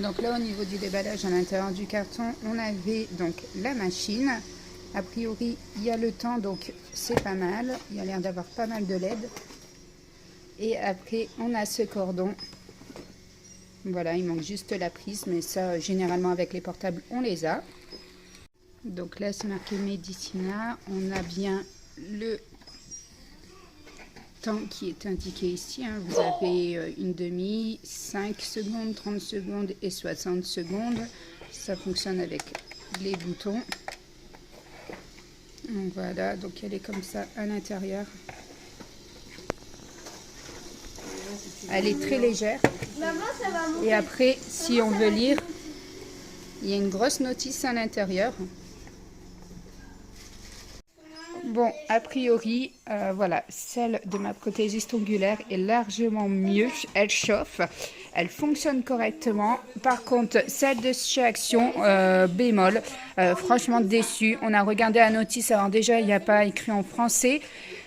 Donc là, au niveau du déballage à l'intérieur du carton, on avait donc la machine. A priori, il y a le temps, donc c'est pas mal. Il y a l'air d'avoir pas mal de LED. Et après, on a ce cordon. Voilà, il manque juste la prise, mais ça, généralement, avec les portables, on les a. Donc là, c'est marqué Medicina. On a bien le temps qui est indiqué ici. Hein. Vous avez une demi, 5 secondes, 30 secondes et 60 secondes. Ça fonctionne avec les boutons. Donc voilà, donc elle est comme ça à l'intérieur. Elle est très légère. Et après, si on veut lire, il y a une grosse notice à l'intérieur. Bon, a priori, voilà, celle de ma prothésiste ongulaire est largement mieux. Elle chauffe, elle fonctionne correctement. Par contre, celle de chez Action, bémol, franchement déçue. On a regardé la notice, alors déjà, il n'y a pas écrit en français.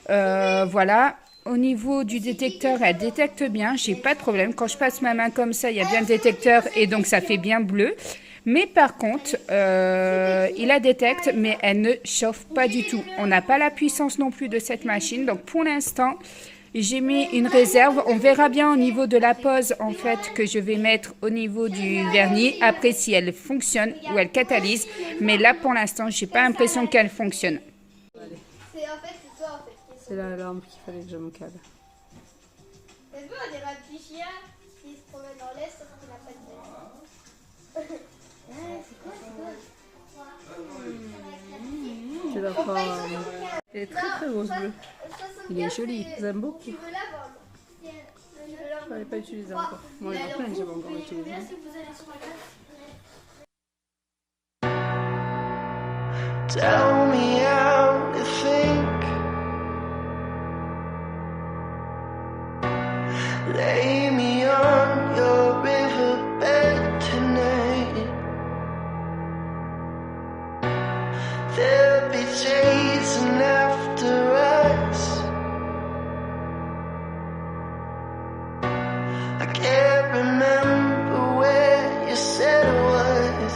Voilà. Au niveau du détecteur, elle détecte bien, j'ai pas de problème. Quand je passe ma main comme ça, il y a bien le détecteur et donc ça fait bien bleu. Mais par contre, il la détecte, mais elle ne chauffe pas du tout. On n'a pas la puissance non plus de cette machine. Donc pour l'instant, j'ai mis une réserve. On verra bien au niveau de la pose en fait que je vais mettre au niveau du vernis. Après, si elle fonctionne ou elle catalyse. Mais là, pour l'instant, j'ai pas l'impression qu'elle fonctionne. C'est la lampe qu'il fallait que je me cale. T'as vu, on dirait un petit chien qui se promène dans l'est, sauf qu'il n'a pas de tête. C'est quoi C'est la forme. Elle est très très rose bleue. Il est joli, j'aime beaucoup. Tu veux la vendre? Je ne l'avais pas utilisé encore. Moi, il y en a plein que j'ai pas encore utilisé. Merci, vous allez sur la carte. Tell me how to think. Lay me on your riverbed tonight. There'll be chasing after us. I can't remember where you said it was.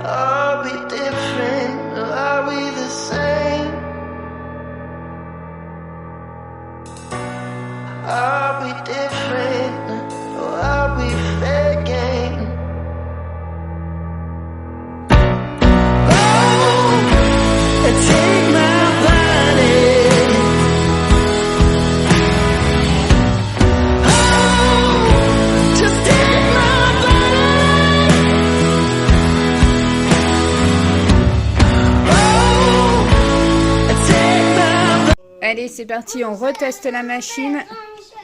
Are we different or are we the same? Are we different or are we fair game? Oh, take my body. Oh, just take my body. Oh, take my body. Allez, c'est parti, on reteste la machine.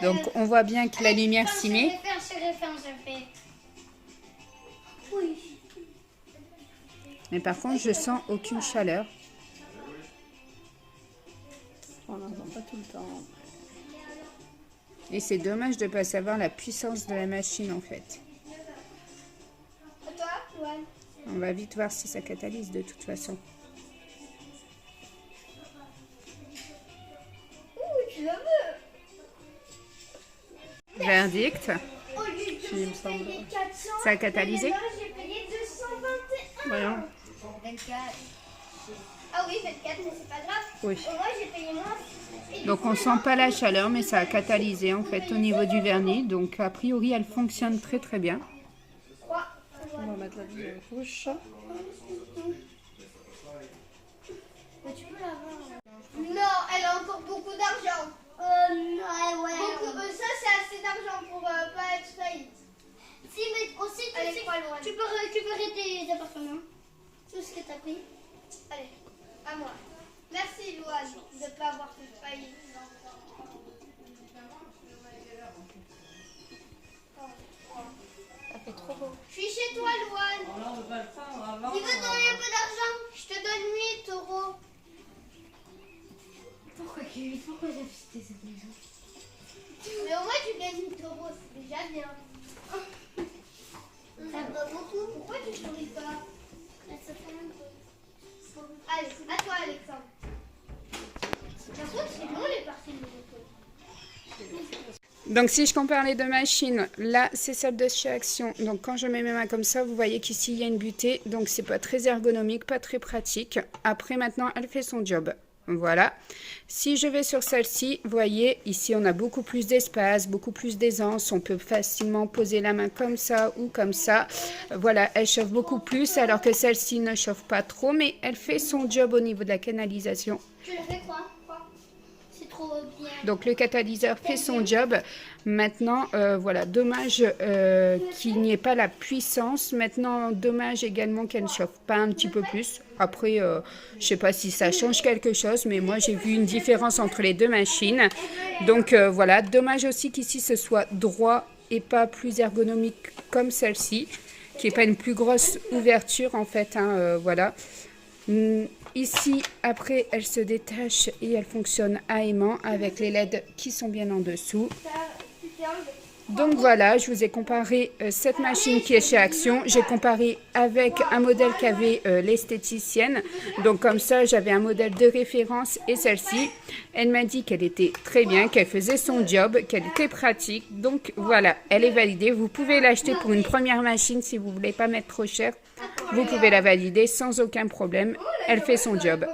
Donc on voit bien que la lumière s'y met. Oui. Mais par contre, je sens aucune chaleur. On n'entend pas tout le temps. Et c'est dommage de ne pas savoir la puissance de la machine en fait. À toi, Loane. On va vite voir si ça catalyse de toute façon. Ouh, tu la veux. Verdict. Au lieu de Si, il me semble. payer 400, Ça a catalysé? là, j'ai payé 221. Voyons. 24. Ah oui, 24, mais c'est pas grave. Oui. Au moins, j'ai payé moins. Et Donc on sent pas la chaleur, mais ça a catalysé en fait au niveau du vernis. Donc a priori, elle fonctionne très très bien. quoi? On va mettre la bouche. Mais tu peux l'avoir. Non, elle a encore beaucoup d'argent. Non, ouais. Ça, c'est assez d'argent pour pas être faillite. Si, mais aussi, tu peux récupérer tes appartements. Tout ce que t'as pris. Allez, à moi. Merci, Louane, de ne pas avoir fait faillite. Ça fait trop beau. Je suis chez toi, Louane. Il veut donner un peu d'argent. Je te donne 8 euros. Pourquoi j'ai acheté cette maison? Mais au moins tu gagnes 8 euros, c'est déjà bien. Ça va beaucoup. Pourquoi tu souris pas? Ça fait un peu. Allez, à toi, Alexandre. Par contre, c'est long les parties de moto. Donc si je compare les deux machines, là c'est celle de chez Action. Donc quand je mets mes mains comme ça, vous voyez qu'ici il y a une butée. Donc c'est pas très ergonomique, pas très pratique. Après maintenant, elle fait son job. Voilà. Si je vais sur celle-ci, vous voyez, ici on a beaucoup plus d'espace, beaucoup plus d'aisance. On peut facilement poser la main comme ça ou comme ça. Voilà, elle chauffe beaucoup plus alors que celle-ci ne chauffe pas trop. Mais elle fait son job au niveau de la canalisation. Tu le fais quoi? C'est trop bien. Donc le catalyseur fait son job. Maintenant, voilà, dommage qu'il n'y ait pas la puissance. Maintenant, dommage également qu'elle ne chauffe pas un petit peu plus. Après, je ne sais pas si ça change quelque chose, mais moi j'ai vu une différence entre les deux machines. Donc voilà, dommage aussi qu'ici ce soit droit et pas plus ergonomique comme celle-ci, qui n'est pas une plus grosse ouverture en fait, hein, voilà. Ici, après, elle se détache et elle fonctionne à aimant avec les LED qui sont bien en dessous. Donc voilà, je vous ai comparé cette machine qui est chez Action. J'ai comparé avec un modèle qu'avait l'esthéticienne. Donc comme ça, j'avais un modèle de référence et celle-ci. Elle m'a dit qu'elle était très bien, qu'elle faisait son job, qu'elle était pratique. Donc voilà, elle est validée. Vous pouvez l'acheter pour une première machine si vous ne voulez pas mettre trop cher. Vous pouvez la valider sans aucun problème. Elle fait son job.